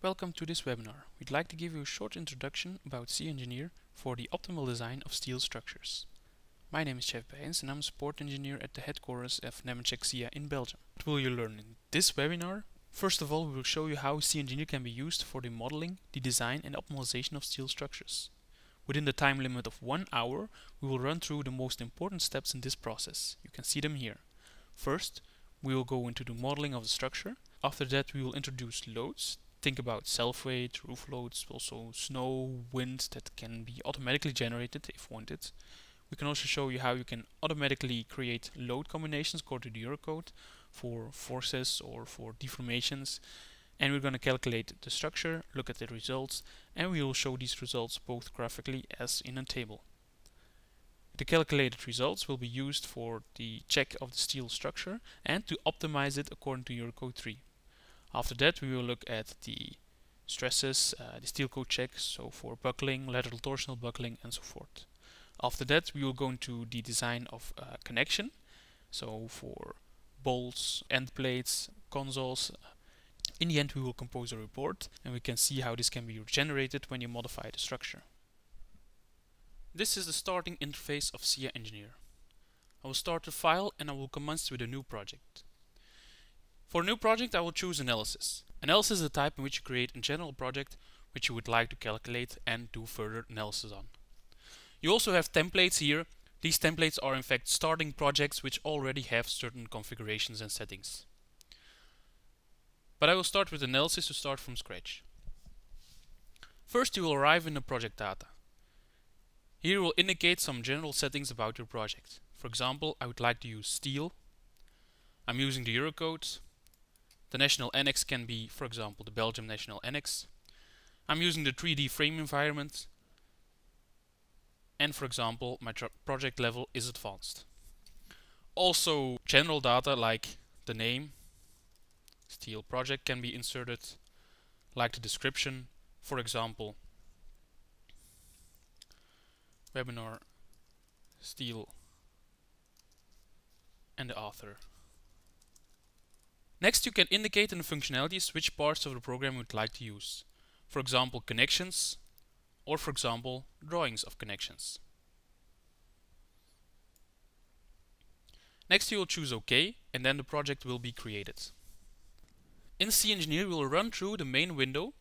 Welcome to this webinar. We'd like to give you a short introduction about Scia Engineer for the optimal design of steel structures. My name is Chef Bijens and I'm a support engineer at the headquarters of Nemetschek Scia in Belgium. What will you learn in this webinar? First of all, we will show you how Scia Engineer can be used for the modeling, the design and optimization of steel structures. Within the time limit of 1 hour, we will run through the most important steps in this process. You can see them here. First, we will go into the modeling of the structure. After that, we will introduce loads. Think about self-weight, roof loads, also snow, wind that can be automatically generated if wanted. We can also show you how you can automatically create load combinations according to the Eurocode for forces or for deformations. And we're going to calculate the structure, look at the results, and we will show these results both graphically as in a table. The calculated results will be used for the check of the steel structure and to optimize it according to Eurocode 3. After that, we will look at the stresses, the steel code checks, so for buckling, lateral torsional buckling, and so forth. After that, we will go into the design of connection, so for bolts, end plates, consoles. In the end, we will compose a report, and we can see how this can be generated when you modify the structure. This is the starting interface of Scia Engineer. I will start the file and I will commence with a new project. For a new project, I will choose analysis. Analysis is a type in which you create a general project which you would like to calculate and do further analysis on. You also have templates here. These templates are in fact starting projects which already have certain configurations and settings. But I will start with analysis to start from scratch. First, you will arrive in the project data. Here you will indicate some general settings about your project. For example, I would like to use steel. I'm using the Eurocodes. The national annex can be, for example, the Belgium national annex. I'm using the 3D frame environment. And for example, my project level is advanced. Also, general data like the name, steel project, can be inserted, like the description, for example, webinar, steel, and the author. Next, you can indicate in the functionalities which parts of the program you would like to use. For example, connections, or for example, drawings of connections. Next, you will choose OK, and then the project will be created. In Scia Engineer, we will run through the main window.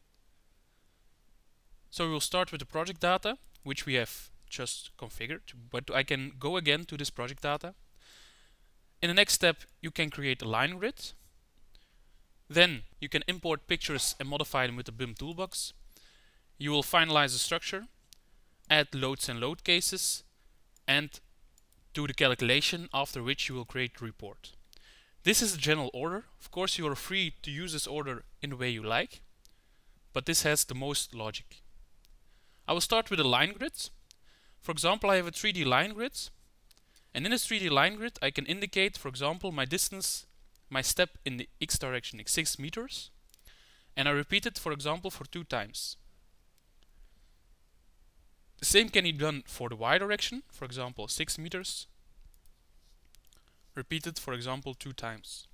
So we will start with the project data, which we have just configured, but I can go again to this project data. In the next step, you can create a line grid. Then you can import pictures and modify them with the BIM Toolbox. You will finalize the structure, add loads and load cases, and do the calculation, after which you will create the report. This is the general order. Of course, you are free to use this order in the way you like, but this has the most logic. I will start with a line grid. For example, I have a 3D line grid, and in this 3D line grid I can indicate, for example, my distance, my step in the x direction is 6 meters, and I repeat it, for example, for 2 times. The same can be done for the y direction, for example 6 meters, repeated, for example, 2 times.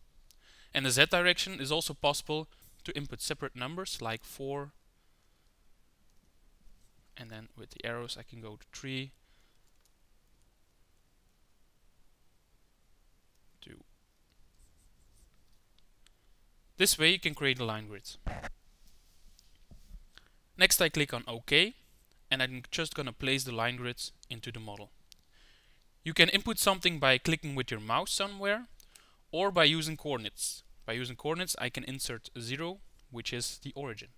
And the z direction is also possible to input separate numbers like 4, and then with the arrows I can go to 3, 2. This way you can create a line grid. Next I click on OK, and I'm just gonna place the line grid into the model. You can input something by clicking with your mouse somewhere, or by using coordinates. By using coordinates I can insert 0, which is the origin.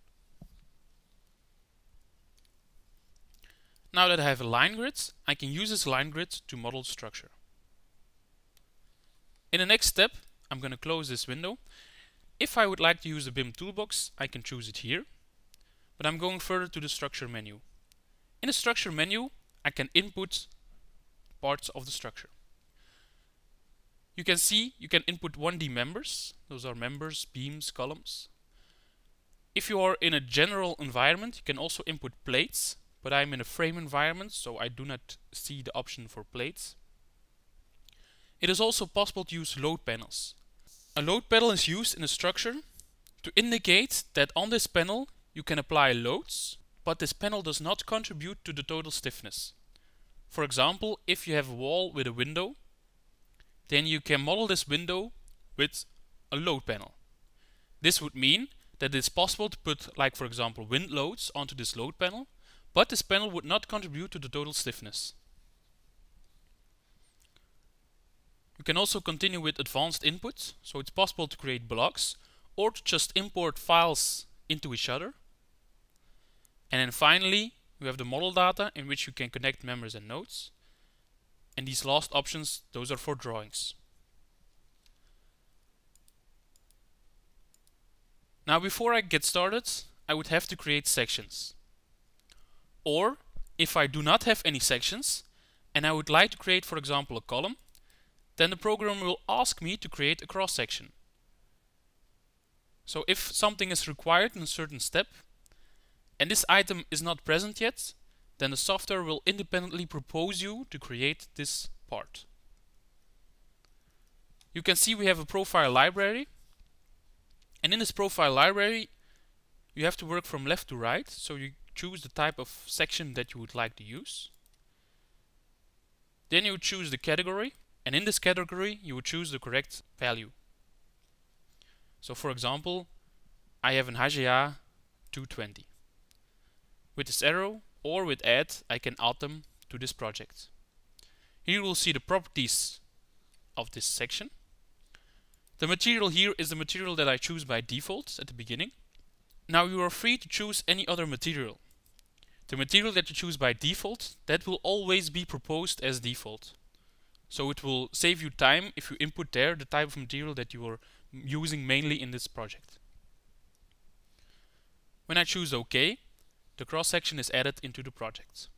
Now that I have a line grid, I can use this line grid to model the structure. In the next step, I'm going to close this window. If I would like to use the BIM Toolbox, I can choose it here, but I'm going further to the structure menu. In the structure menu, I can input parts of the structure. You can see you can input 1D members. Those are members, beams, columns. If you are in a general environment, you can also input plates, but I'm in a frame environment, so I do not see the option for plates. It is also possible to use load panels. A load panel is used in a structure to indicate that on this panel you can apply loads, but this panel does not contribute to the total stiffness. For example, if you have a wall with a window, then you can model this window with a load panel. This would mean that it's possible to put, like for example, wind loads onto this load panel, but this panel would not contribute to the total stiffness. You can also continue with advanced inputs, so it's possible to create blocks or to just import files into each other. And then finally, you have the model data in which you can connect members and nodes. And these last options, those are for drawings. Now before I get started, I would have to create sections. Or, if I do not have any sections, and I would like to create, for example, a column, then the program will ask me to create a cross-section. So if something is required in a certain step, and this item is not present yet, then the software will independently propose you to create this part. You can see we have a profile library, and in this profile library you have to work from left to right, so you choose the type of section that you would like to use. Then you choose the category, and in this category you would choose the correct value. So for example, I have an HGA 220. With this arrow or with add, I can add them to this project. Here you will see the properties of this section. The material here is the material that I choose by default at the beginning. Now you are free to choose any other material. The material that you choose by default, that will always be proposed as default. So it will save you time if you input there the type of material that you are using mainly in this project. When I choose OK, the cross-section is added into the project.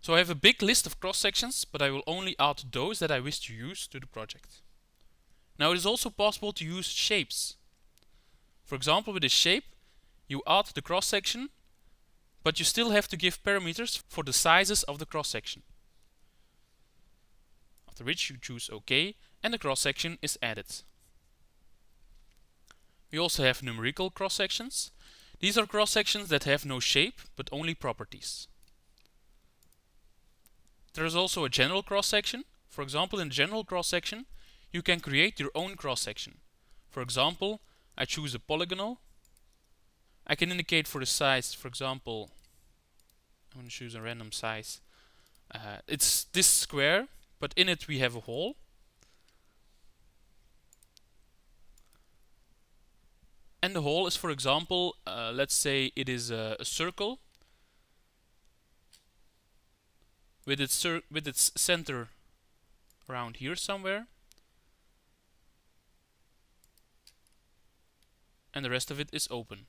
So I have a big list of cross-sections, but I will only add those that I wish to use to the project. Now it is also possible to use shapes. For example, with a shape, you add the cross-section, but you still have to give parameters for the sizes of the cross-section. After which you choose OK, and the cross-section is added. We also have numerical cross-sections. These are cross-sections that have no shape, but only properties. There is also a general cross-section. For example, in general cross-section, you can create your own cross-section. For example, I choose a polygonal. I can indicate for the size, for example, I'm going to choose a random size. It's this square, but in it we have a hole. And the hole is, for example, let's say it is a circle with its center around here somewhere, and the rest of it is open.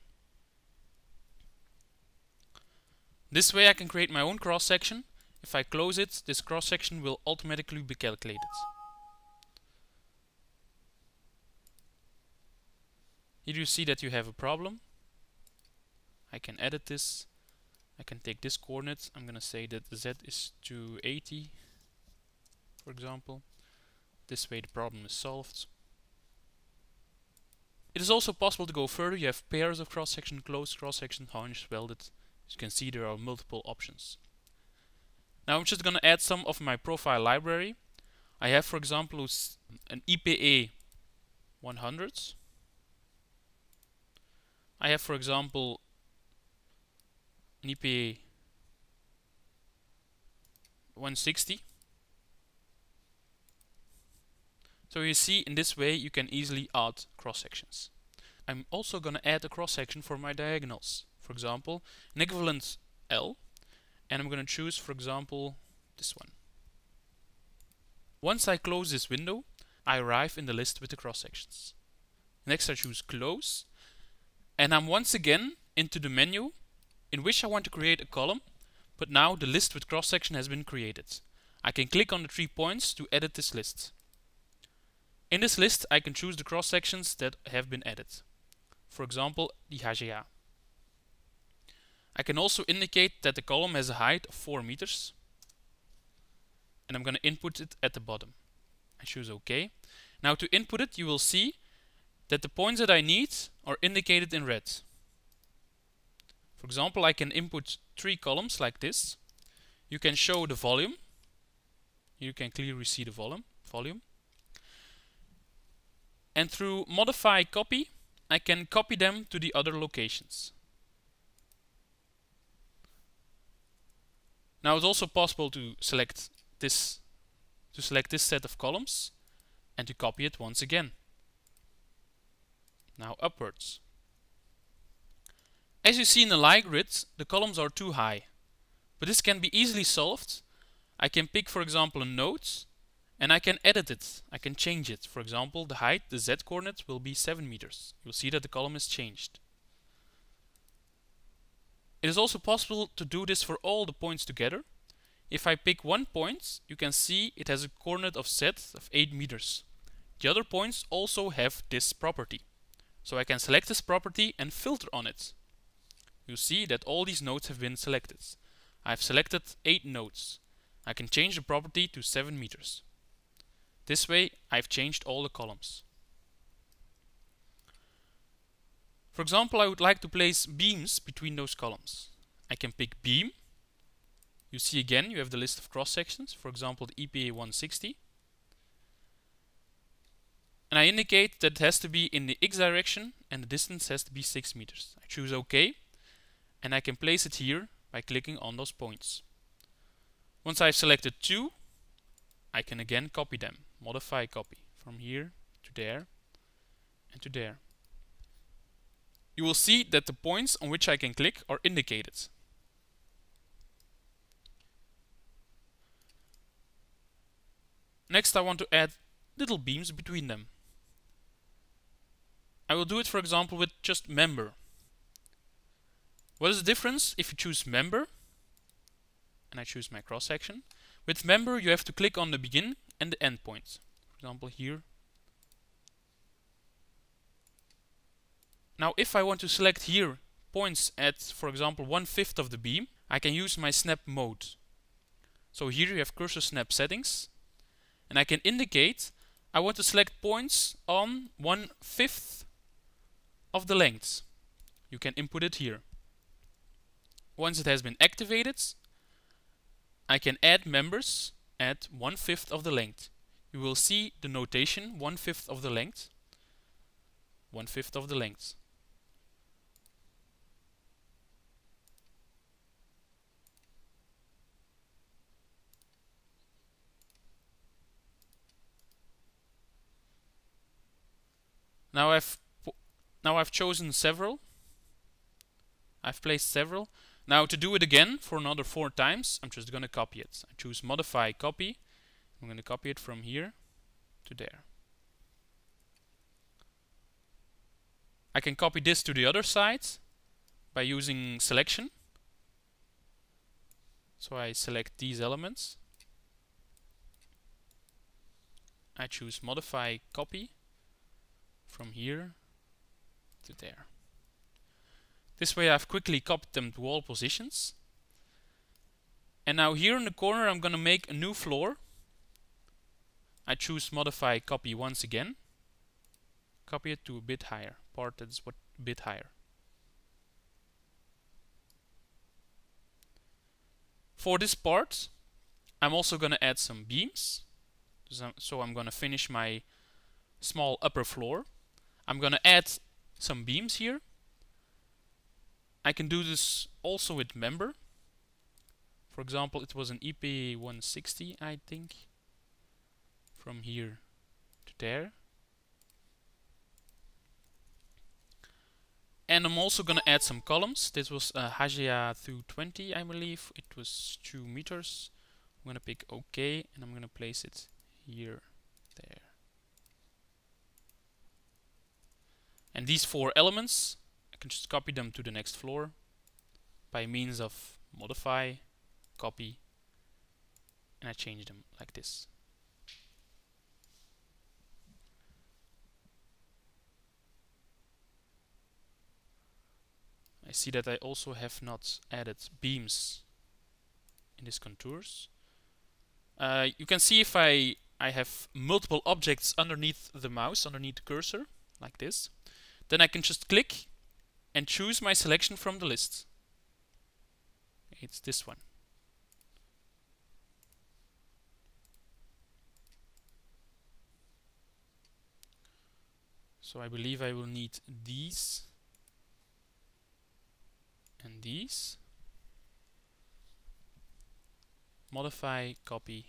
This way I can create my own cross-section. If I close it, this cross-section will automatically be calculated. Here you see that you have a problem. I can edit this. I can take this coordinate. I'm going to say that Z is 280, for example. This way the problem is solved. It is also possible to go further. You have pairs of cross-section, closed cross-section, hinged, welded. As you can see, there are multiple options. Now I'm just going to add some of my profile library. I have, for example, an EPA 100. I have, for example, an EPA 160. So you see, in this way you can easily add cross-sections. I'm also going to add a cross-section for my diagonals. For example, an equivalent L, and I'm going to choose, for example, this one. Once I close this window, I arrive in the list with the cross-sections. Next I choose Close, and I'm once again into the menu in which I want to create a column, but now the list with cross-section has been created. I can click on the 3 points to edit this list. In this list I can choose the cross-sections that have been added. For example, the HGA. I can also indicate that the column has a height of 4 meters, and I'm going to input it at the bottom. I choose OK. Now to input it, you will see that the points that I need are indicated in red. example, I can input 3 columns like this. You can show the volume. You can clearly see the volume. And through modify copy, I can copy them to the other locations. Now it's also possible to select this set of columns and to copy it once again. Now upwards. As you see in the line grid, the columns are too high. But this can be easily solved. I can pick, for example, a node and I can edit it. I can change it. For example, the height, the Z coordinate will be 7 meters. You'll see that the column is changed. It is also possible to do this for all the points together. If I pick one point, you can see it has a coordinate of Z of 8 meters. The other points also have this property. So I can select this property and filter on it. You see that all these nodes have been selected. I've selected 8 nodes. I can change the property to 7 meters. This way I've changed all the columns. For example, I would like to place beams between those columns. I can pick beam. You see again you have the list of cross sections, for example the EPA 160. And I indicate that it has to be in the X direction and the distance has to be 6 meters. I choose OK and I can place it here by clicking on those points. Once I've selected 2, I can again copy them. Modify copy from here to there and to there. You will see that the points on which I can click are indicated. Next I want to add little beams between them. I will do it, for example, with just member. What is the difference if you choose member and I choose my cross section? With member you have to click on the begin and the end point. For example here. Now if I want to select here points at, for example, 1/5 of the beam, I can use my snap mode. So here you have cursor snap settings and I can indicate I want to select points on 1/5 of the length. You can input it here. Once it has been activated, I can add members at 1/5 of the length. You will see the notation 1/5 of the length. 1/5 of the length. Now I've chosen several. I've placed several. Now to do it again for another 4 times, I'm just going to copy it. I choose modify copy. I'm going to copy it from here to there. I can copy this to the other side by using selection. So I select these elements. I choose modify copy from here to there. This way I've quickly copied them to all positions. And now here in the corner I'm going to make a new floor. I choose modify copy once again. Copy it to a bit higher, part that's a bit higher. For this part I'm also going to add some beams. So I'm going to finish my small upper floor. I'm going to add some beams here. I can do this also with member. For example, it was an EPA 160, I think. From here to there. And I'm also going to add some columns. This was a Hagea 220, I believe. It was 2 meters. I'm going to pick OK and I'm going to place it here, there. And these 4 elements, I can just copy them to the next floor by means of modify, copy, and I change them like this. I see that I also have not added beams in these contours. You can see if I have multiple objects underneath the mouse, underneath the cursor, like this. Then I can just click and choose my selection from the list. It's this one. So I believe I will need these and these. Modify, copy.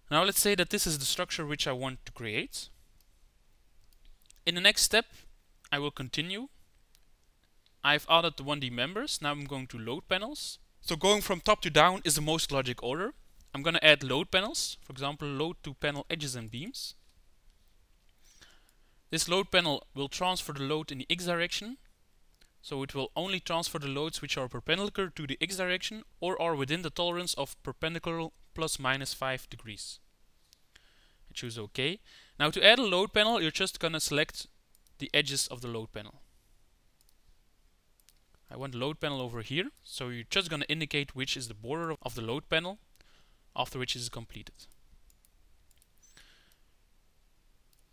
Now let's say that this is the structure which I want to create. In the next step, I will continue. I've added the 1D members. Now I'm going to load panels. So going from top to down is the most logic order. I'm going to add load panels. For example, load to panel edges and beams. This load panel will transfer the load in the x direction. So it will only transfer the loads which are perpendicular to the x direction or are within the tolerance of perpendicular plus minus 5 degrees. I choose OK. Now to add a load panel, you're just going to select the edges of the load panel. I want the load panel over here, so you're just going to indicate which is the border of the load panel, after which it is completed.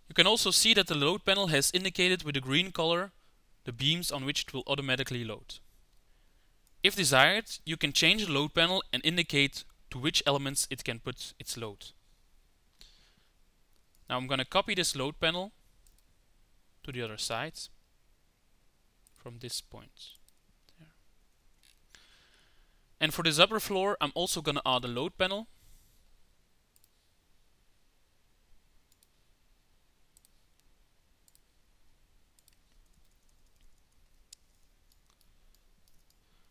You can also see that the load panel has indicated with a green color the beams on which it will automatically load. If desired, you can change the load panel and indicate to which elements it can put its load. Now I'm going to copy this load panel to the other side from this point. There. And for this upper floor, I'm also going to add a load panel.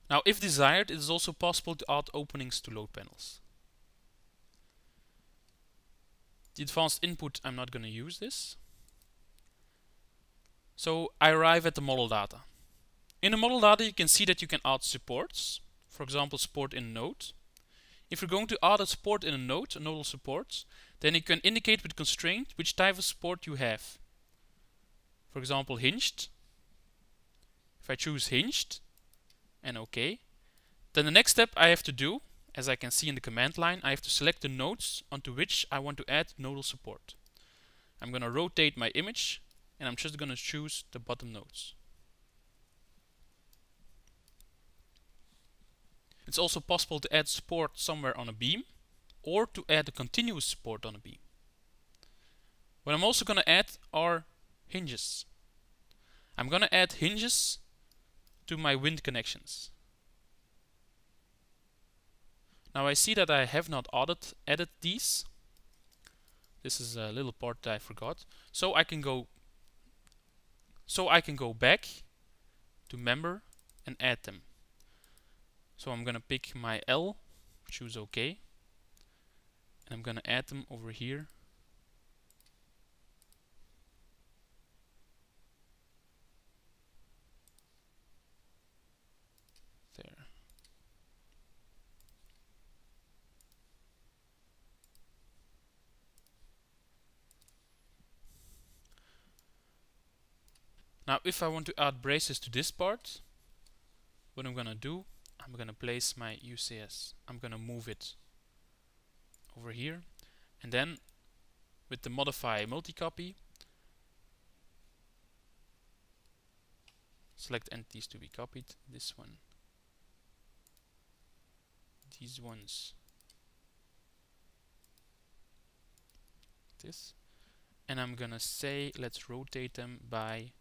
Now, if desired, it is also possible to add openings to load panels. The advanced input, I'm not going to use this. So I arrive at the model data. In the model data, you can see that you can add supports. For example, support in a node. If you're going to add a support in a node, a nodal support, then you can indicate with constraint which type of support you have. For example, hinged. If I choose hinged and OK, then the next step I have to do, as I can see in the command line, I have to select the nodes onto which I want to add nodal support. I'm going to rotate my image and I'm just going to choose the bottom nodes. It's also possible to add support somewhere on a beam or to add a continuous support on a beam. What I'm also going to add are hinges. I'm going to add hinges to my wind connections. Now I see that I have not added these. This is a little part that I forgot. So I can go back to member and add them. So I'm going to pick my L, choose OK, and I'm going to add them over here. There. Now if I want to add braces to this part, what I'm going to do, I'm going to place my UCS. I'm going to move it over here, and then with the modify multi-copy, select entities to be copied. This one, these ones, this, and I'm going to say let's rotate them by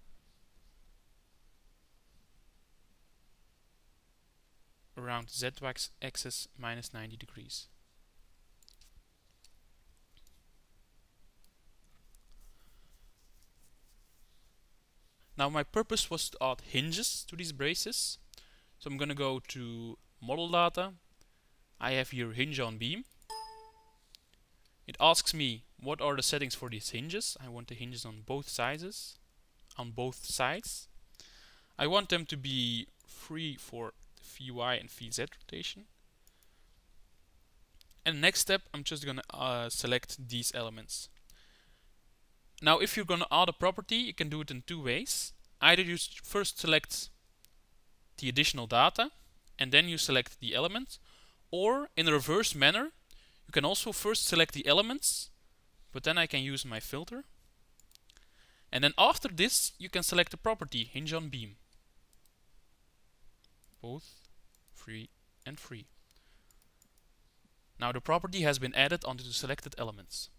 around z-axis minus 90 degrees. Now my purpose was to add hinges to these braces. So I'm going to go to model data. I have here hinge on beam. It asks me what are the settings for these hinges. I want the hinges on both sides. I want them to be free for Vy and Vz rotation. And next step, I'm just going to select these elements. Now if you're going to add a property, you can do it in two ways. Either you first select the additional data and then you select the element, or in a reverse manner, you can also first select the elements, but then I can use my filter. And then after this, you can select the property hinge on beam. Both free and free. Now the property has been added onto the selected elements.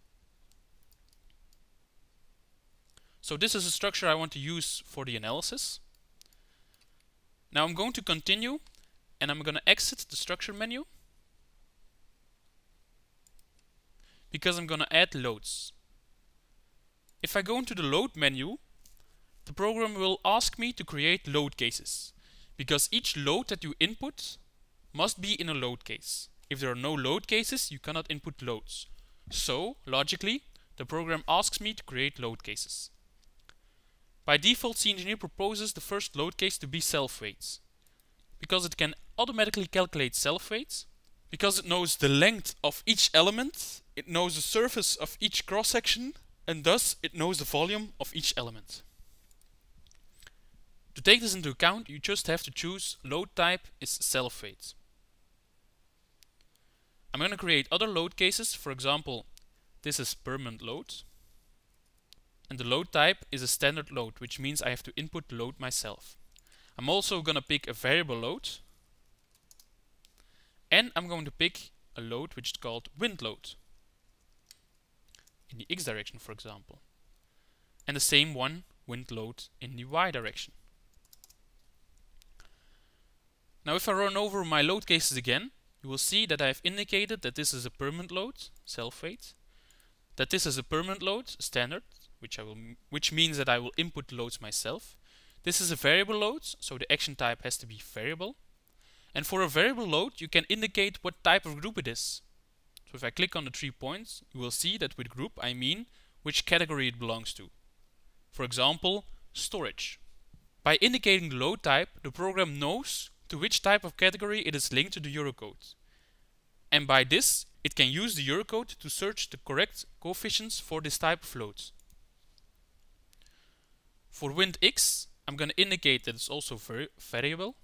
So this is a structure I want to use for the analysis. Now I'm going to continue and I'm going to exit the structure menu because I'm going to add loads. If I go into the load menu, the program will ask me to create load cases because each load that you input must be in a load case. If there are no load cases, you cannot input loads. So, logically, the program asks me to create load cases. By default, Scia Engineer proposes the first load case to be self-weights. Because it can automatically calculate self-weights, because it knows the length of each element, it knows the surface of each cross-section, and thus it knows the volume of each element. To take this into account, you just have to choose load type is self-weight. I'm going to create other load cases. For example, this is permanent load. And the load type is a standard load, which means I have to input load myself. I'm also going to pick a variable load. And I'm going to pick a load which is called wind load. In the X direction, for example. And the same one, wind load, in the Y direction. Now if I run over my load cases again, you will see that I have indicated that this is a permanent load, self-weight, that this is a permanent load, standard, which means that I will input loads myself. This is a variable load, so the action type has to be variable. And for a variable load, you can indicate what type of group it is. So if I click on the 3 points, you will see that with group I mean which category it belongs to. For example, storage. By indicating the load type, the program knows to which type of category it is linked to the Eurocode. And by this, it can use the Eurocode to search the correct coefficients for this type of load. For wind X, I'm going to indicate that it's also variable.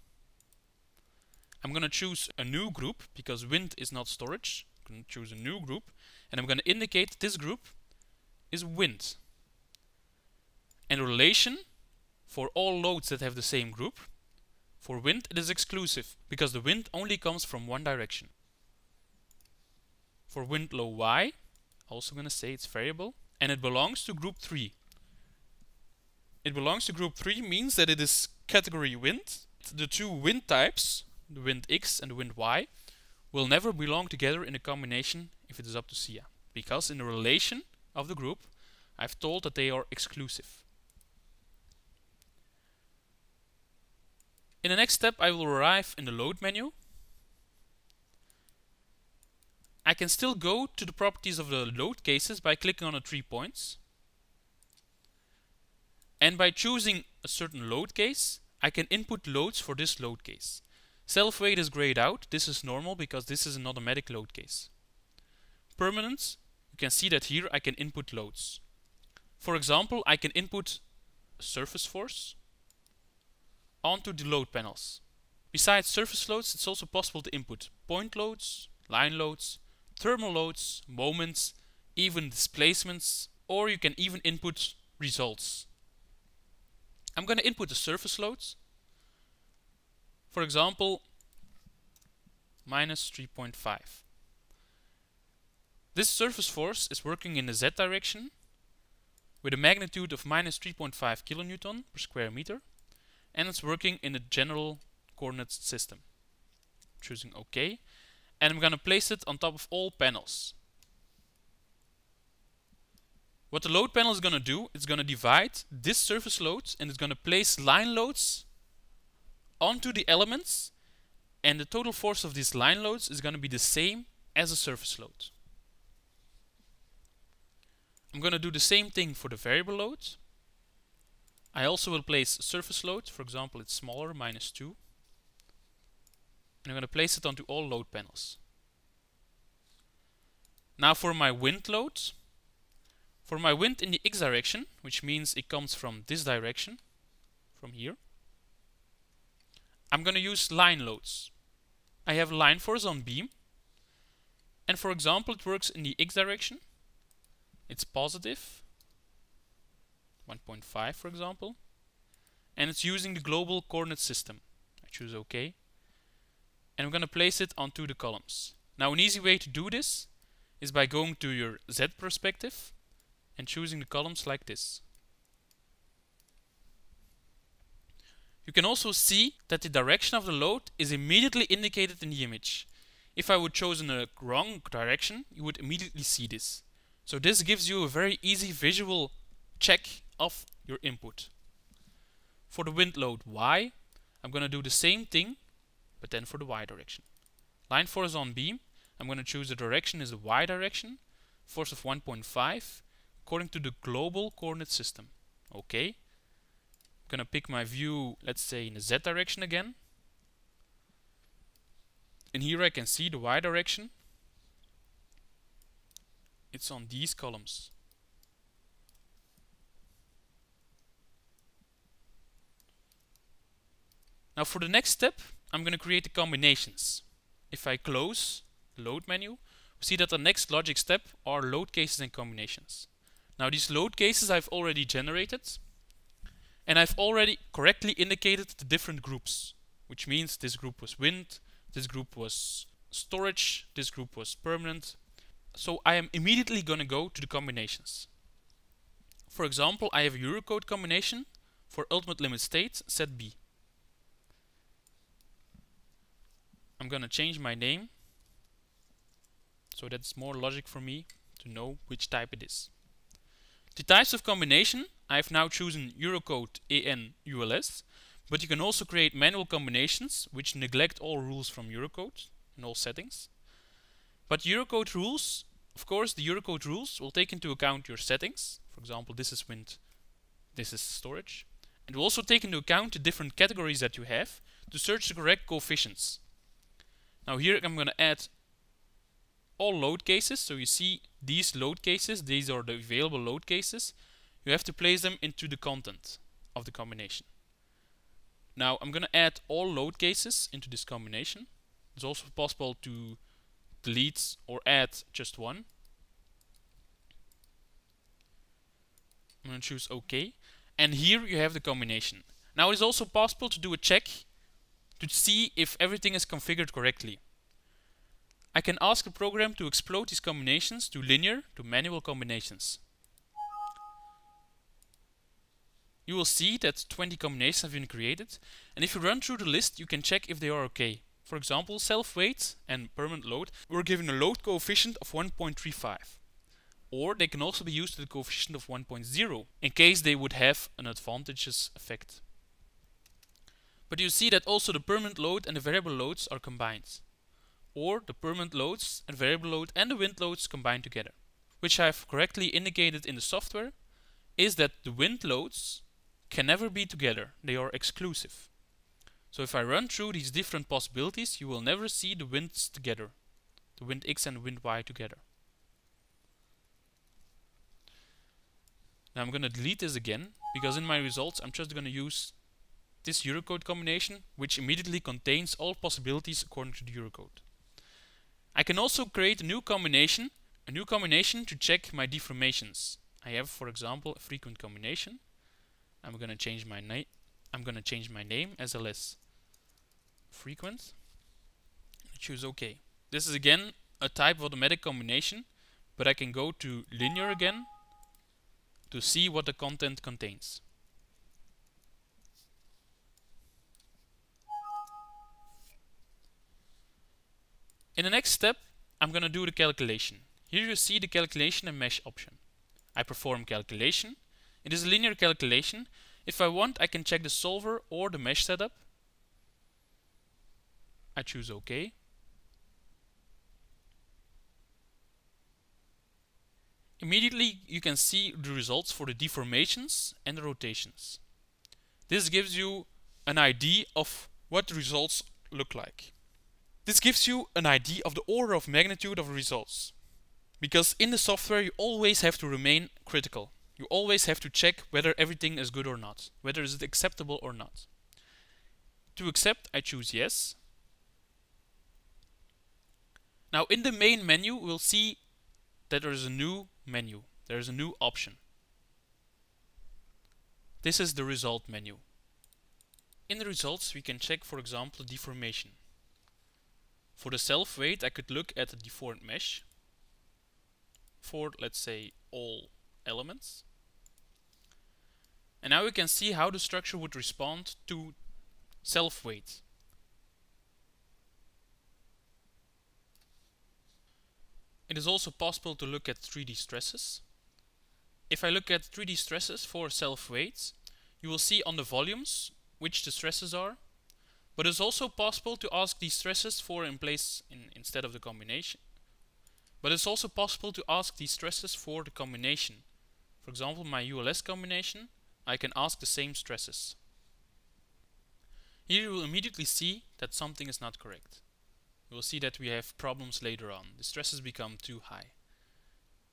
I'm going to choose a new group because wind is not storage. I'm going to choose a new group and I'm going to indicate this group is wind. And the relation for all loads that have the same group, for wind it is exclusive because the wind only comes from one direction. For wind low Y, also going to say it's variable and it belongs to group 3. It belongs to group 3 means that it is category wind. The two wind types, the wind X and the wind Y, will never belong together in a combination if it is up to Scia. Because in the relation of the group, I've told that they are exclusive. In the next step, I will arrive in the load menu. I can still go to the properties of the load cases by clicking on the 3 points. And by choosing a certain load case, I can input loads for this load case. Self-weight is grayed out. This is normal because this is an automatic load case. Permanent, you can see that here I can input loads. For example, I can input a surface force onto the load panels. Besides surface loads, it's also possible to input point loads, line loads, thermal loads, moments, even displacements, or you can even input results. I'm going to input the surface loads. For example, minus 3.5. This surface force is working in the Z direction with a magnitude of minus 3.5 kilonewton per square meter, and it's working in the general coordinate system. Choosing OK, and I'm going to place it on top of all panels. What the load panel is going to do, it's going to divide this surface load and it's going to place line loads onto the elements, and the total force of these line loads is going to be the same as a surface load. I'm going to do the same thing for the variable load. I also will place a surface load, for example it's smaller, minus 2. And I'm going to place it onto all load panels. Now for my wind load. For my wind in the X direction, which means it comes from this direction, from here, I'm going to use line loads. I have a line force on beam, and for example it works in the X direction. It's positive 1.5 for example, and it's using the global coordinate system. I choose OK, and I'm going to place it onto the columns. Now an easy way to do this is by going to your Z perspective and choosing the columns like this. You can also see that the direction of the load is immediately indicated in the image. If I would chosen a wrong direction, you would immediately see this. So this gives you a very easy visual check of your input. For the wind load Y, I'm going to do the same thing, but then for the Y direction. Line force on beam, I'm going to choose the direction is the Y direction, force of 1.5, according to the global coordinate system. Okay. I'm going to pick my view, let's say in the Z direction again. And here I can see the Y direction. It's on these columns. Now for the next step, I'm going to create the combinations. If I close the load menu, we see that the next logic step are load cases and combinations. Now these load cases I've already generated, and I've already correctly indicated the different groups, which means this group was wind, this group was storage, this group was permanent. So I am immediately going to go to the combinations. For example, I have a Eurocode combination for ultimate limit state set B. I'm going to change my name, so that's more logic for me to know which type it is. The types of combination, I've now chosen Eurocode EN ULS, but you can also create manual combinations which neglect all rules from Eurocode and all settings. But Eurocode rules, of course, the Eurocode rules will take into account your settings. For example, this is wind, this is storage. And will also take into account the different categories that you have to search the correct coefficients. Now here I'm going to add all load cases. So you see these load cases, these are the available load cases. You have to place them into the content of the combination. Now I'm going to add all load cases into this combination. It's also possible to delete or add just one. I'm going to choose OK. And here you have the combination. Now it's also possible to do a check to see if everything is configured correctly. I can ask a program to explode these combinations to linear to manual combinations. You will see that 20 combinations have been created, and if you run through the list you can check if they are okay. For example, self-weight and permanent load were given a load coefficient of 1.35. Or they can also be used with a coefficient of 1.0 in case they would have an advantageous effect. But you see that also the permanent load and the variable loads are combined. Or the permanent loads and variable load and the wind loads combined together. Which I have correctly indicated in the software is that the wind loads can never be together. They are exclusive. So if I run through these different possibilities, you will never see the winds together. The wind X and the wind Y together. Now I'm going to delete this again, because in my results I'm just going to use this Eurocode combination, which immediately contains all possibilities according to the Eurocode. I can also create a new combination to check my deformations. I have, for example, a frequent combination. I'm going to change my name. I'm going to change my name as ls frequent. Choose OK. This is again a type of automatic combination, but I can go to linear again to see what the content contains. In the next step, I'm going to do the calculation. Here you see the calculation and mesh option. I perform calculation. It is a linear calculation. If I want, I can check the solver or the mesh setup. I choose OK. Immediately you can see the results for the deformations and the rotations. This gives you an idea of what the results look like. This gives you an idea of the order of magnitude of the results. Because in the software you always have to remain critical. You always have to check whether everything is good or not, whether it is acceptable or not. To accept, I choose yes. Now in the main menu we'll see that there is a new menu. There is a new option. This is the result menu. In the results we can check, for example, deformation. For the self-weight I could look at the deformed mesh for, let's say, all elements. And now we can see how the structure would respond to self-weight. It is also possible to look at 3D stresses. If I look at 3D stresses for self-weights, you will see on the volumes which the stresses are. But it's also possible to ask these stresses for in place instead of the combination. But it's also possible to ask these stresses for the combination. For example, my ULS combination, I can ask the same stresses. Here you will immediately see that something is not correct. You will see that we have problems later on. The stresses become too high.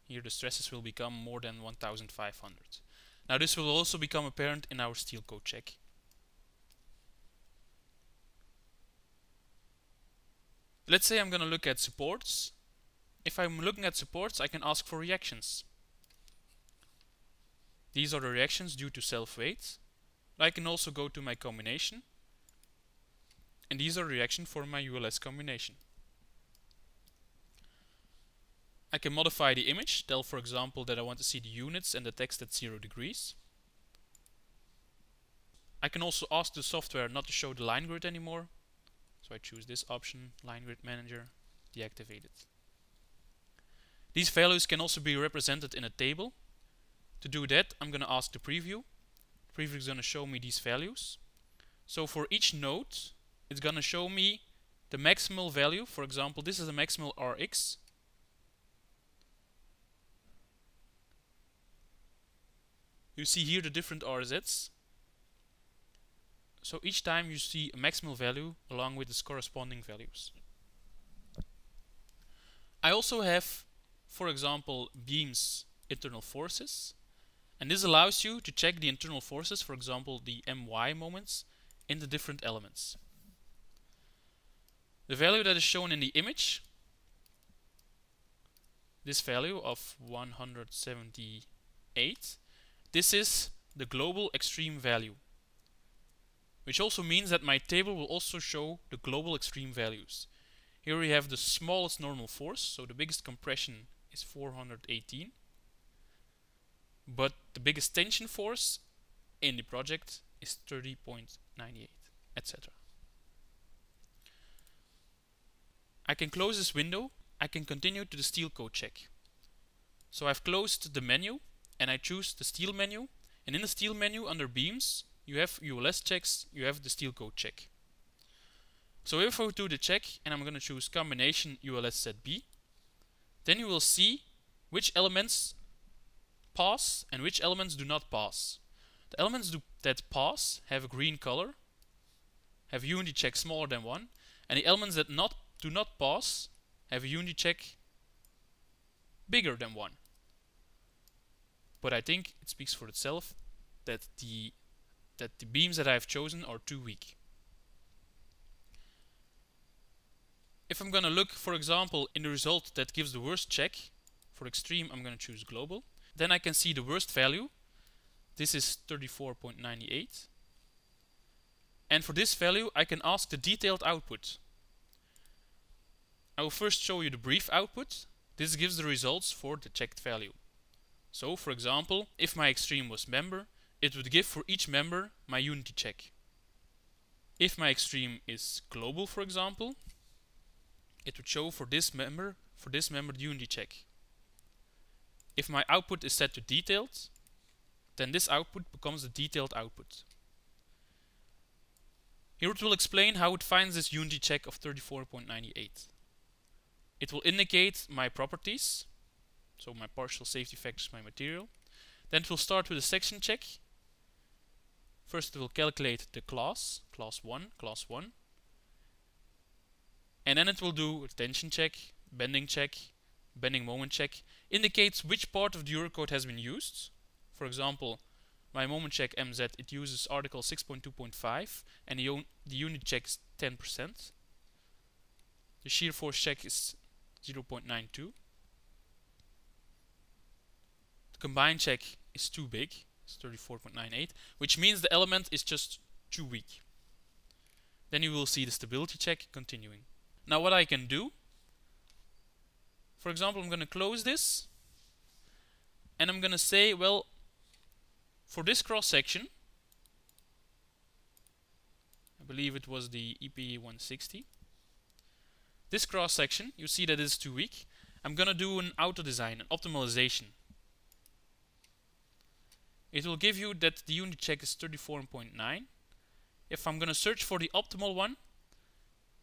Here the stresses will become more than 1500. Now this will also become apparent in our steel code check. Let's say I'm going to look at supports. If I'm looking at supports, I can ask for reactions. These are the reactions due to self-weight. I can also go to my combination. And these are the reactions for my ULS combination. I can modify the image, tell for example that I want to see the units and the text at 0 degrees. I can also ask the software not to show the line grid anymore. So I choose this option, line grid manager, deactivate it. These values can also be represented in a table. To do that, I'm going to ask the preview. The preview is going to show me these values. So for each node, it's going to show me the maximal value. For example, this is the maximal Rx. You see here the different RZs. So each time you see a maximal value along with its corresponding values. I also have, for example, beams internal forces. And this allows you to check the internal forces, for example, the MY moments in the different elements. The value that is shown in the image, this value of 178, this is the global extreme value. Which also means that my table will also show the global extreme values. Here we have the smallest normal force, so the biggest compression is 418. But the biggest tension force in the project is 30.98, etc. I can close this window. I can continue to the steel code check. So I've closed the menu and I choose the steel menu. And in the steel menu under beams, you have ULS checks, you have the steel code check. So if I do the check and I'm going to choose combination ULS set B, then you will see which elements pass and which elements do not pass. The elements that pass have a green color, have a unity check smaller than 1, and the elements that do not pass have a unity check bigger than 1. But I think it speaks for itself that the beams that I have chosen are too weak. If I'm going to look, for example, in the result that gives the worst check, for extreme I'm going to choose global, then I can see the worst value. This is 34.98. And for this value I can ask the detailed output. I will first show you the brief output. This gives the results for the checked value. So for example, if my extreme was member, it would give for each member my unity check. If my extreme is global, for example, it would show for this member the unity check. If my output is set to detailed, then this output becomes the detailed output. Here it will explain how it finds this unity check of 34.98. It will indicate my properties, so my partial safety factors, my material. Then it will start with a section check. First it will calculate the class 1. And then it will do a tension check, bending moment check. Indicates which part of the Eurocode has been used. For example, my moment check MZ, it uses article 6.2.5 and the unit check is 10%. The shear force check is 0.92. The combined check is too big. It's 34.98, which means the element is just too weak. Then you will see the stability check continuing. Now what I can do, for example, I'm going to close this, and I'm going to say, well, for this cross section, I believe it was the EPA 160. This cross section, you see that it's too weak. I'm going to do an auto design, an optimization. It will give you that the unit check is 34.9. If I'm going to search for the optimal one,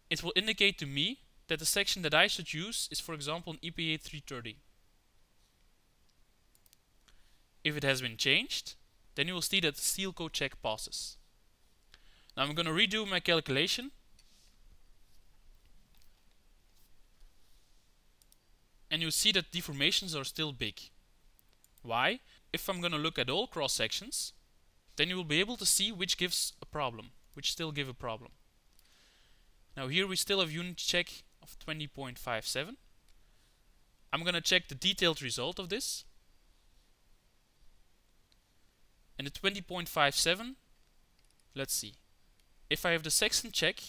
it will indicate to me that the section that I should use is, for example, an EPA 330. If it has been changed, then you will see that the steel code check passes. Now I'm going to redo my calculation. And you see that deformations are still big. Why? If I'm going to look at all cross sections, then you will be able to see which gives a problem, which still give a problem. Now here we still have unit check of 20.57. I'm going to check the detailed result of this. And the 20.57, let's see. If I have the section check,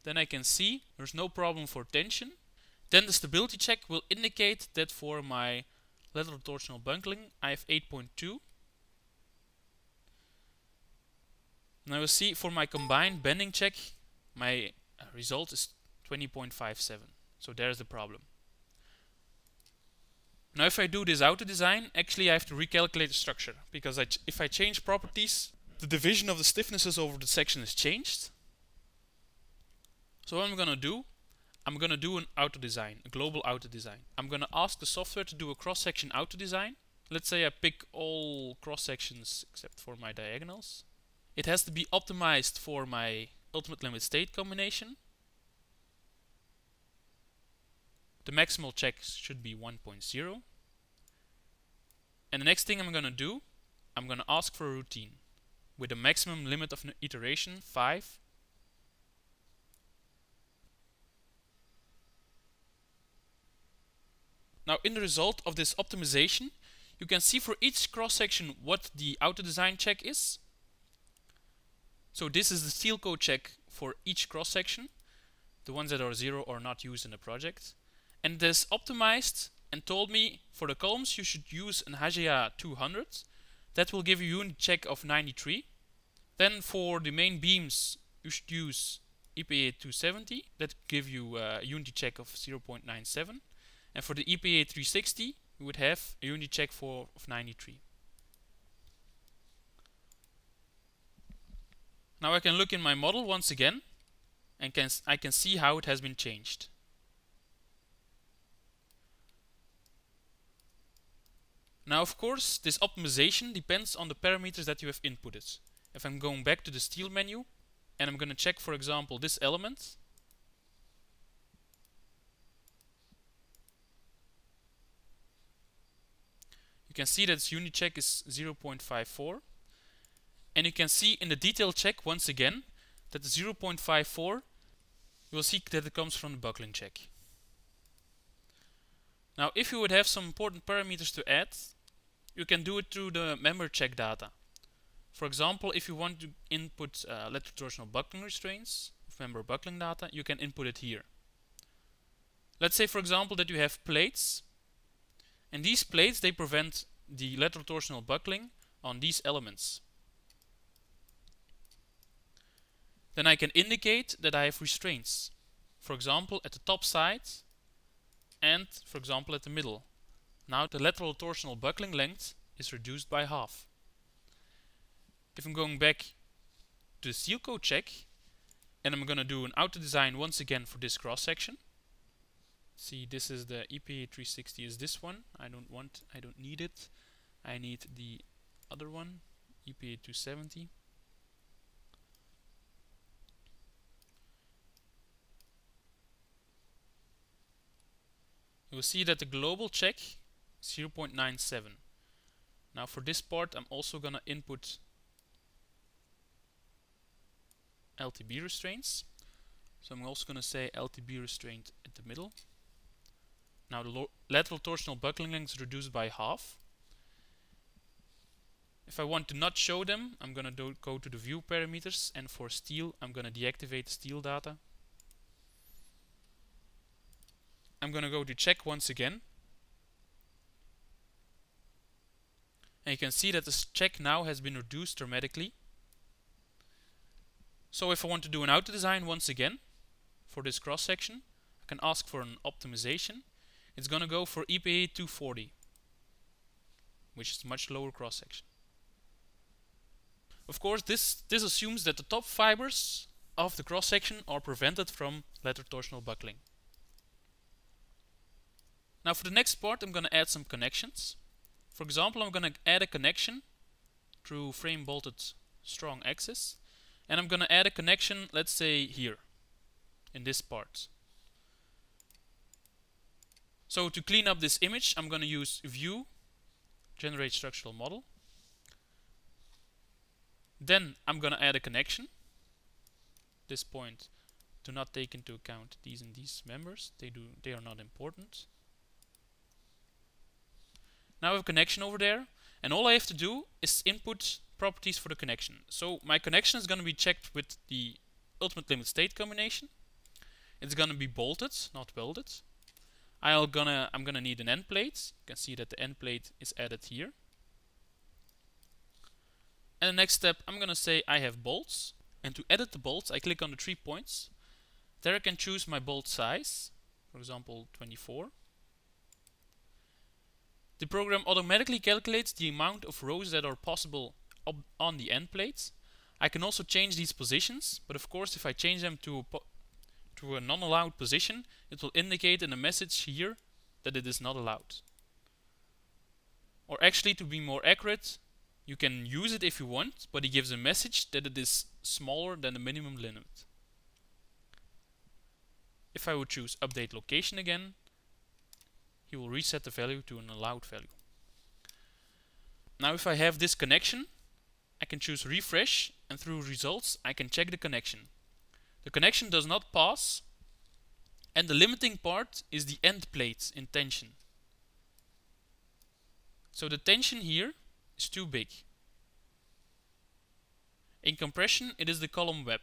then I can see there's no problem for tension. Then the stability check will indicate that for my lateral torsional buckling I have 8.2. Now you'll see for my combined bending check my result is 20.57. So there's the problem. Now if I do this auto design, actually I have to recalculate the structure, because if I change properties, the division of the stiffnesses over the section is changed. So what I'm going to do, I'm going to do an auto design, a global auto design. I'm going to ask the software to do a cross-section auto design. Let's say I pick all cross-sections except for my diagonals. It has to be optimized for my ultimate limit state combination. The maximal check should be 1.0. And the next thing I'm going to do, I'm going to ask for a routine with a maximum limit of iteration 5. Now in the result of this optimization, you can see for each cross section what the auto design check is. So this is the steel code check for each cross section, the ones that are 0 or not used in the project. And this optimized and told me for the columns you should use an HGA 200. That will give you a unit check of 93. Then for the main beams you should use EPA 270. That give you a unit check of 0.97. And for the EPA 360 you would have a unit check of 93. Now I can look in my model once again and I can see how it has been changed. Now of course this optimization depends on the parameters that you have inputted. If I'm going back to the steel menu and I'm going to check, for example, this element, you can see that its unit check is 0.54. And you can see in the detail check once again that the 0.54, you will see that it comes from the buckling check. Now if you would have some important parameters to add, you can do it through the member check data. For example, if you want to input lateral torsional buckling restraints of member buckling data, you can input it here. Let's say, for example, that you have plates, and these plates, they prevent the lateral torsional buckling on these elements. Then I can indicate that I have restraints, for example at the top side and for example at the middle. Now the lateral torsional buckling length is reduced by half. If I'm going back to the steel code check and I'm going to do an auto design once again for this cross section. See, this is the EPA 360 is this one. I don't need it. I need the other one, EPA 270. You will see that the global check is 0.97. Now for this part I'm also going to input LTB restraints. So I'm also going to say LTB restraint at the middle. Now the lateral torsional buckling length is reduced by half. If I want to not show them, I'm going to go to the view parameters, and for steel I'm going to deactivate the steel data. I'm going to go to check once again. And you can see that this check now has been reduced dramatically. So if I want to do an auto design once again for this cross section, I can ask for an optimization. It's going to go for EPA 240, which is a much lower cross section. Of course, this assumes that the top fibers of the cross section are prevented from lateral torsional buckling. Now for the next part, I'm going to add some connections. For example, I'm going to add a connection through frame bolted strong axis, and I'm going to add a connection, let's say here in this part. So to clean up this image, I'm going to use view, generate structural model. Then I'm going to add a connection. This point, do not take into account these and these members. They are not important. Now I have a connection over there, and all I have to do is input properties for the connection. So my connection is going to be checked with the ultimate limit state combination. It's going to be bolted, not welded. I'm gonna need an end plate. You can see that the end plate is added here. And the next step, I'm gonna say I have bolts, and to edit the bolts, I click on the 3 points. There I can choose my bolt size, for example 24. The program automatically calculates the amount of rows that are possible on the end plates. I can also change these positions, but of course if I change them to a non-allowed position, it will indicate in the message here that it is not allowed. Or actually, to be more accurate, you can use it if you want, but it gives a message that it is smaller than the minimum limit. If I would choose update location again, he will reset the value to an allowed value. Now if I have this connection, I can choose refresh, and through results I can check the connection. The connection does not pass, and the limiting part is the end plate in tension. So the tension here is too big. In compression it is the column web.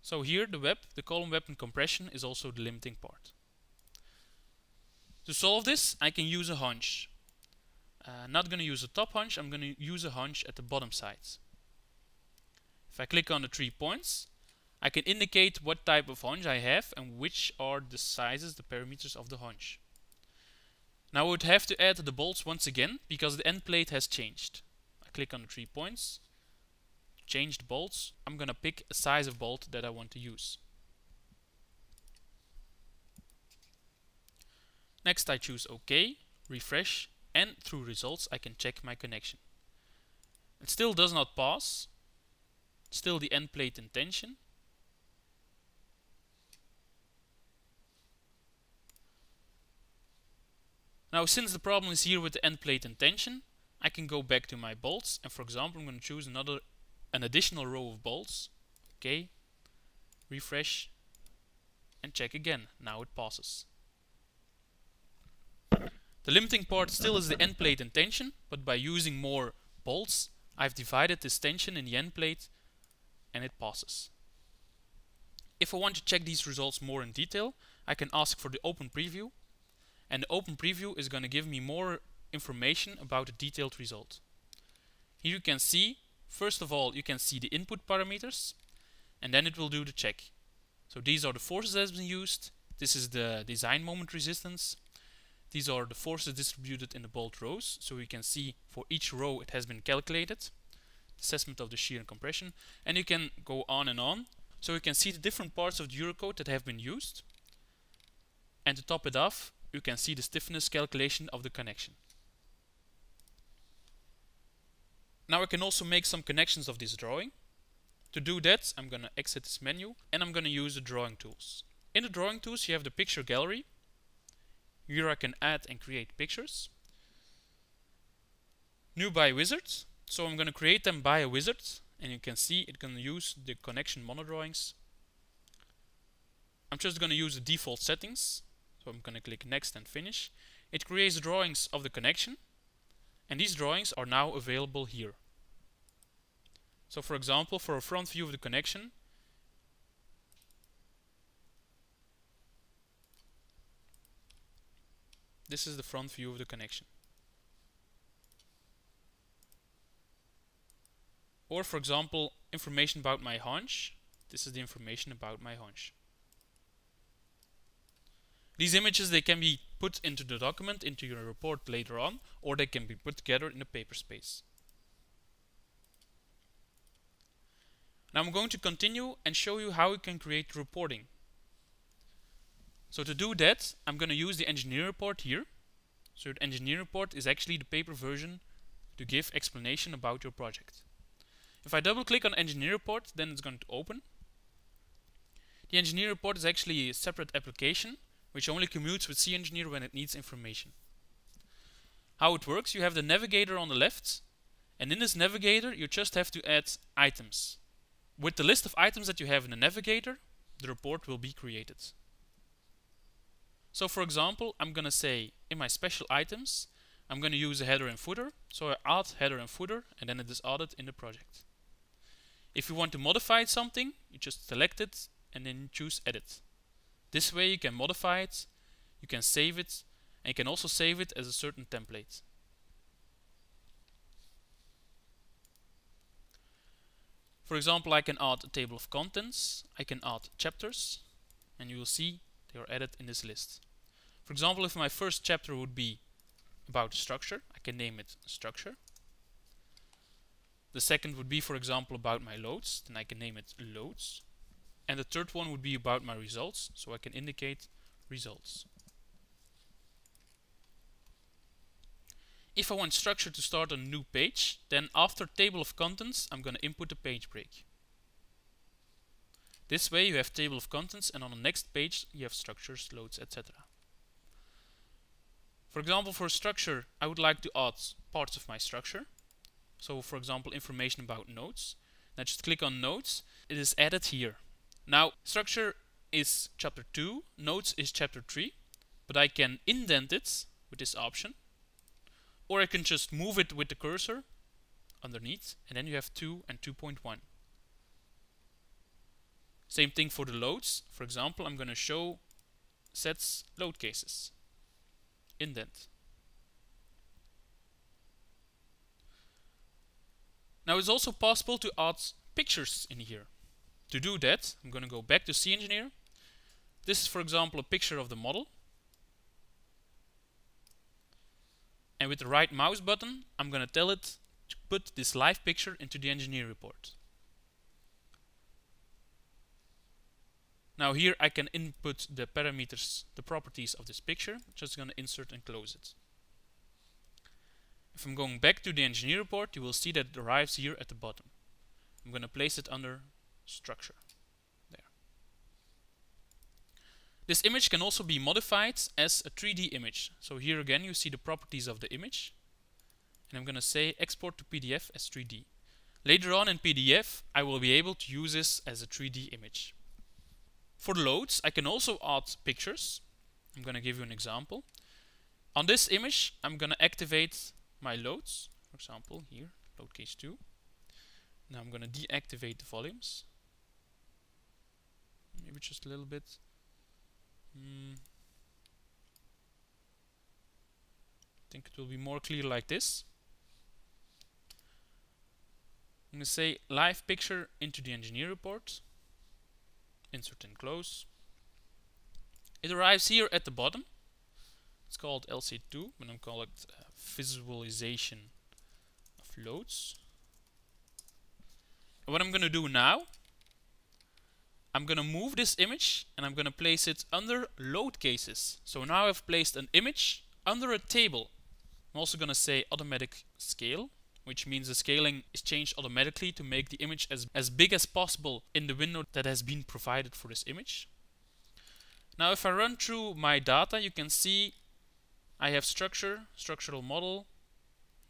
So here the column web in compression is also the limiting part. To solve this, I can use a hunch. Not going to use a top hunch, I'm going to use a hunch at the bottom sides. If I click on the 3 points, I can indicate what type of hunch I have and which are the sizes, the parameters of the hunch. Now I would have to add the bolts once again because the end plate has changed. I click on the 3 points, change the bolts. I'm going to pick a size of bolt that I want to use. Next I choose OK, refresh, and through results I can check my connection. It still does not pass, still the end plate in tension. Now since the problem is here with the end plate in tension, I can go back to my bolts, and for example I'm going to choose an additional row of bolts. OK, refresh, and check again. Now it passes. The limiting part still is the end plate in tension, but by using more bolts I've divided this tension in the end plate and it passes. If I want to check these results more in detail, I can ask for the open preview, and the open preview is going to give me more information about the detailed result. Here you can see, first of all, you can see the input parameters, and then it will do the check. So these are the forces that have been used. This is the design moment resistance. These are the forces distributed in the bolt rows. So you can see for each row it has been calculated. Assessment of the shear and compression. And you can go on and on. So you can see the different parts of the Eurocode that have been used. And to top it off, you can see the stiffness calculation of the connection. Now I can also make some connections of this drawing. To do that, I'm going to exit this menu and I'm going to use the drawing tools. In the drawing tools you have the picture gallery. Here I can add and create pictures. New by wizard. So I'm going to create them by a wizard, and you can see it can use the connection monodrawings. I'm just going to use the default settings. So I'm going to click next and finish. It creates drawings of the connection, And these drawings are now available here. So for example, for a front view of the connection, this is the front view of the connection. Or for example, information about my hunch. This is the information about my hunch. These images, they can be put into the document, into your report later on, or they can be put together in a paper space. Now I'm going to continue and show you how you can create reporting. So to do that, I'm going to use the engineer report here. So the engineer report is actually the paper version to give explanation about your project. If I double click on engineer report, then it's going to open. The engineer report is actually a separate application which only commutes with Scia Engineer when it needs information. How it works, you have the navigator on the left, and in this navigator you just have to add items. With the list of items that you have in the navigator, the report will be created. So for example, I'm going to say in my special items, I'm going to use a header and footer. So I add header and footer, and then it is added in the project. If you want to modify something, you just select it and then choose edit. This way you can modify it, you can save it, and you can also save it as a certain template. For example, I can add a table of contents, I can add chapters, and you will see they are added in this list. For example, if my first chapter would be about structure, I can name it structure. The second would be, for example, about my loads, then I can name it loads. And the third one would be about my results, so I can indicate results. If I want structure to start a new page, then after table of contents, I'm going to input a page break. This way you have table of contents, and on the next page you have structures, loads, etc. For example, for a structure, I would like to add parts of my structure. So for example, information about nodes. Now just click on nodes. It is added here. Now structure is chapter 2, nodes is chapter 3, but I can indent it with this option, or I can just move it with the cursor underneath, and then you have 2 and 2.1. Same thing for the loads. For example, I'm going to show sets load cases. Indent. Now it's also possible to add pictures in here. To do that, I'm going to go back to Scia Engineer. This is, for example, a picture of the model. And with the right mouse button, I'm going to tell it to put this live picture into the engineer report. Now here I can input the parameters, the properties of this picture. I'm just going to insert and close it. If I'm going back to the engineer report, you will see that it arrives here at the bottom. I'm going to place it under structure. There. This image can also be modified as a 3D image. So here again you see the properties of the image. And I'm going to say export to PDF as 3D. Later on in PDF I will be able to use this as a 3D image. For the loads, I can also add pictures. I'm going to give you an example. On this image, I'm going to activate my loads. For example, here, load case 2. Now I'm going to deactivate the volumes. Maybe just a little bit. I think it will be more clear like this. I'm going to say live picture into the engineer report. Insert and close. It arrives here at the bottom. It's called LC2, but I'm calling it visualization of loads. And what I'm going to do now, I'm going to move this image and I'm going to place it under load cases. So now I've placed an image under a table. I'm also going to say automatic scale, which means the scaling is changed automatically to make the image as big as possible in the window that has been provided for this image. Now if I run through my data, you can see I have structure, structural model,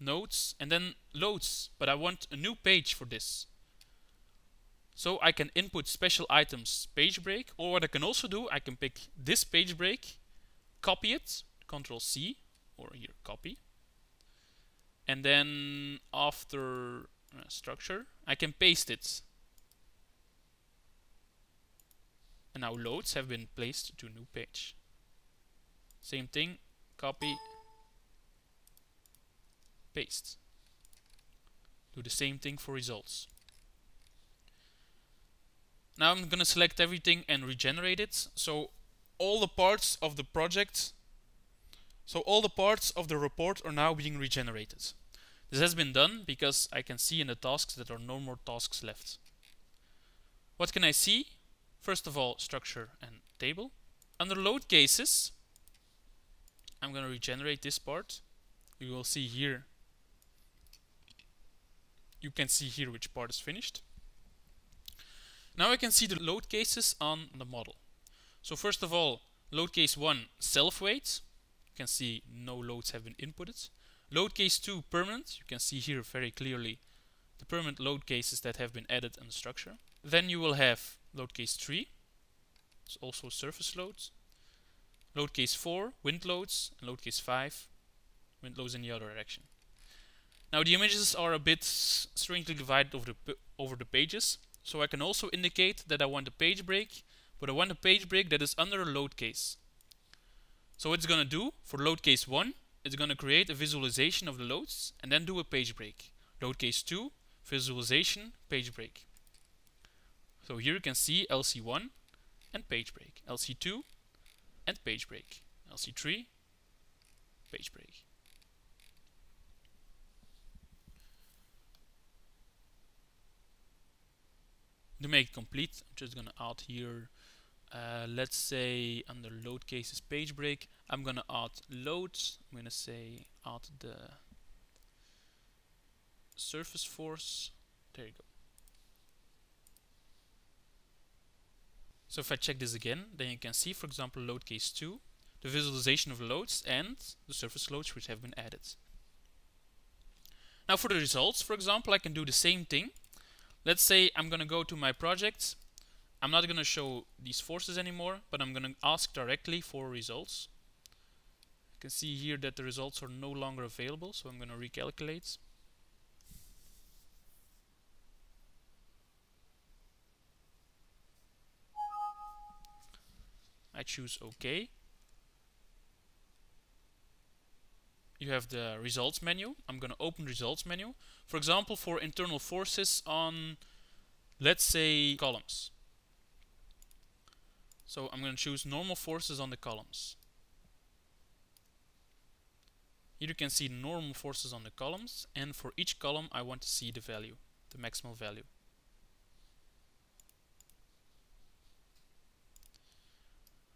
nodes, and then loads, but I want a new page for this. So I can input special items page break, or what I can also do, I can pick this page break, copy it, Ctrl C, or here copy. and then after structure, I can paste it. And now loads have been placed to a new page. Same thing, copy, paste. Do the same thing for results. Now I'm going to select everything and regenerate it. So all the parts of the project, so all the parts of the report are now being regenerated. This has been done because I can see in the tasks that there are no more tasks left. What can I see? First of all, structure and table. Under load cases, I'm going to regenerate this part. You will see here, you can see here which part is finished. Now I can see the load cases on the model. So first of all, load case 1, self-weight. You can see no loads have been inputted. Load case 2, permanent. You can see here very clearly the permanent load cases that have been added in the structure. Then you will have load case 3. It's also surface loads. Load case 4, wind loads. And load case 5, wind loads in the other direction. Now the images are a bit strangely divided over the pages. So I can also indicate that I want a page break, but I want a page break that is under a load case. So what it's going to do for load case 1, it's going to create a visualization of the loads and then do a page break. Load case 2, visualization, page break. So here you can see LC1 and page break, LC2 and page break, LC3, page break. To make it complete, I'm just going to add here, let's say under load cases page break, I'm going to add loads. I'm going to say add the surface force. There you go. So if I check this again, then you can see, for example, load case 2, the visualization of loads and the surface loads which have been added. Now for the results, for example, I can do the same thing. Let's say I'm going to go to my project. I'm not going to show these forces anymore, but I'm going to ask directly for results. You can see here that the results are no longer available, so I'm going to recalculate. I choose OK. You have the results menu. I'm going to open the results menu. For example, for internal forces on, let's say, columns. So I'm going to choose normal forces on the columns. Here you can see normal forces on the columns, and for each column I want to see the value, the maximal value.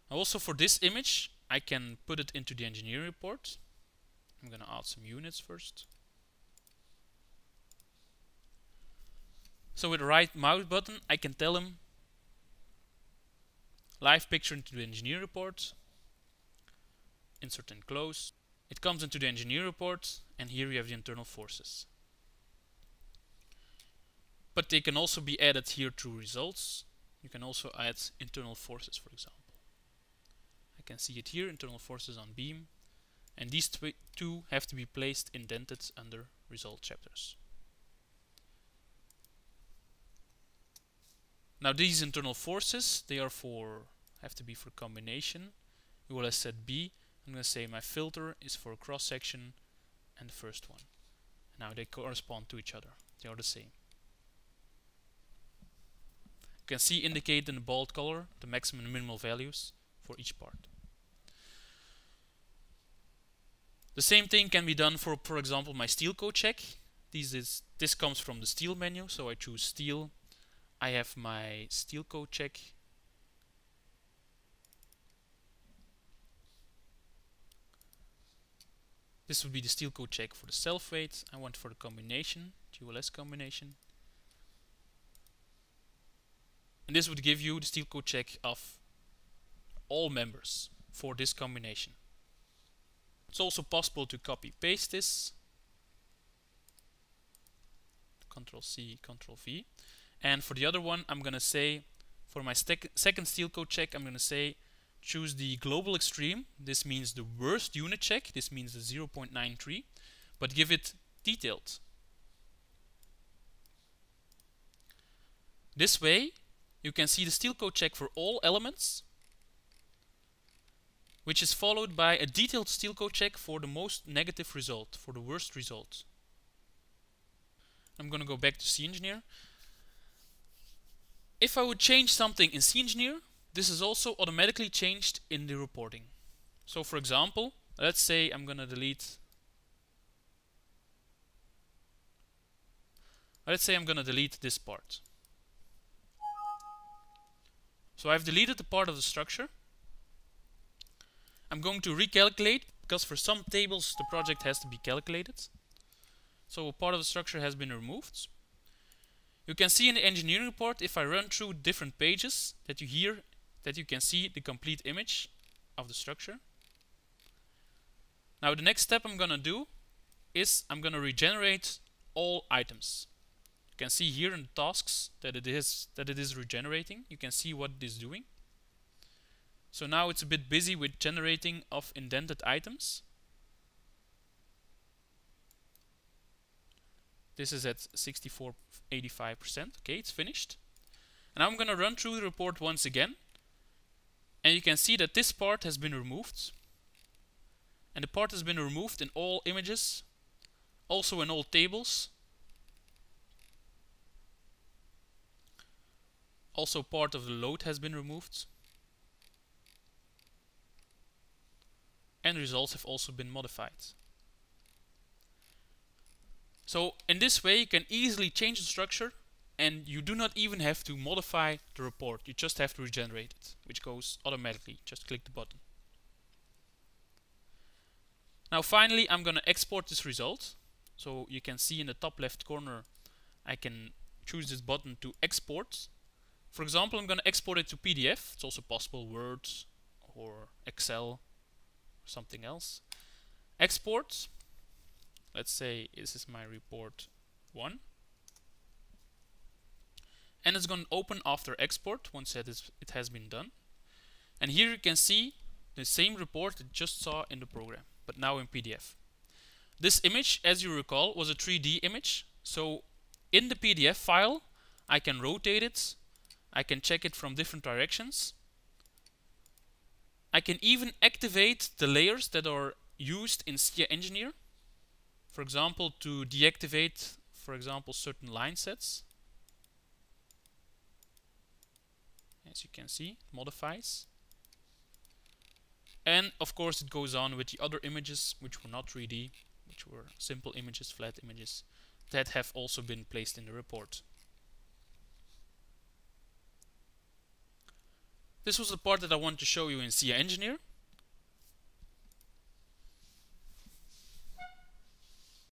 Also for this image, I can put it into the engineering report. I'm going to add some units first. So with the right mouse button, I can tell him live picture into the engineer report, insert and close. It comes into the engineer report, and here you have the internal forces. But they can also be added here through results. You can also add internal forces, for example. I can see it here, internal forces on beam, and these two have to be placed indented under result chapters. Now these internal forces, they are have to be for combination. We will have set B. I'm going to say my filter is for cross section and the first one. Now they correspond to each other. They are the same. You can see indicated in the bold color the maximum and minimal values for each part. The same thing can be done for example, my steel code check. This comes from the steel menu, so I choose steel. I have my steel code check. This would be the steel code check for the self-weight. I want for the combination, GLS combination. And this would give you the steel code check of all members for this combination. It's also possible to copy paste this. Ctrl C, Ctrl V. And for the other one, I'm going to say, for my second steel code check, I'm going to say, choose the global extreme. This means the worst unit check. This means the 0.93. But give it detailed. This way you can see the steel code check for all elements, which is followed by a detailed steel code check for the most negative result, for the worst result. I'm going to go back to Scia Engineer. If I would change something in Scia Engineer, this is also automatically changed in the reporting. So for example, let's say I'm going to delete this part. So I've deleted the part of the structure. I'm going to recalculate, because for some tables the project has to be calculated. So a part of the structure has been removed. You can see in the engineering report, if I run through different pages, that you can see the complete image of the structure. Now the next step I'm going to do is I'm going to regenerate all items. You can see here in the tasks that it is regenerating. You can see what it is doing. So now it's a bit busy with generating of indented items. This is at 64.85%. Okay, it's finished. And I'm going to run through the report once again. And you can see that this part has been removed. And the part has been removed in all images, also in all tables. Also part of the load has been removed. And results have also been modified. So in this way you can easily change the structure, and you do not even have to modify the report. You just have to regenerate it, which goes automatically. Just click the button. Now finally I'm going to export this result. So you can see in the top left corner I can choose this button to export. For example, I'm going to export it to PDF. It's also possible Word or Excel or something else. Export. Let's say this is my report 1. And it's going to open after export once it has been done. And here you can see the same report that you just saw in the program, but now in PDF. This image, as you recall, was a 3D image. So in the PDF file I can rotate it, I can check it from different directions. I can even activate the layers that are used in Scia Engineer. For example, to deactivate, for example, certain line sets. As you can see, it modifies. And of course it goes on with the other images which were not 3D, which were simple images, flat images, that have also been placed in the report. This was the part that I wanted to show you in Scia Engineer.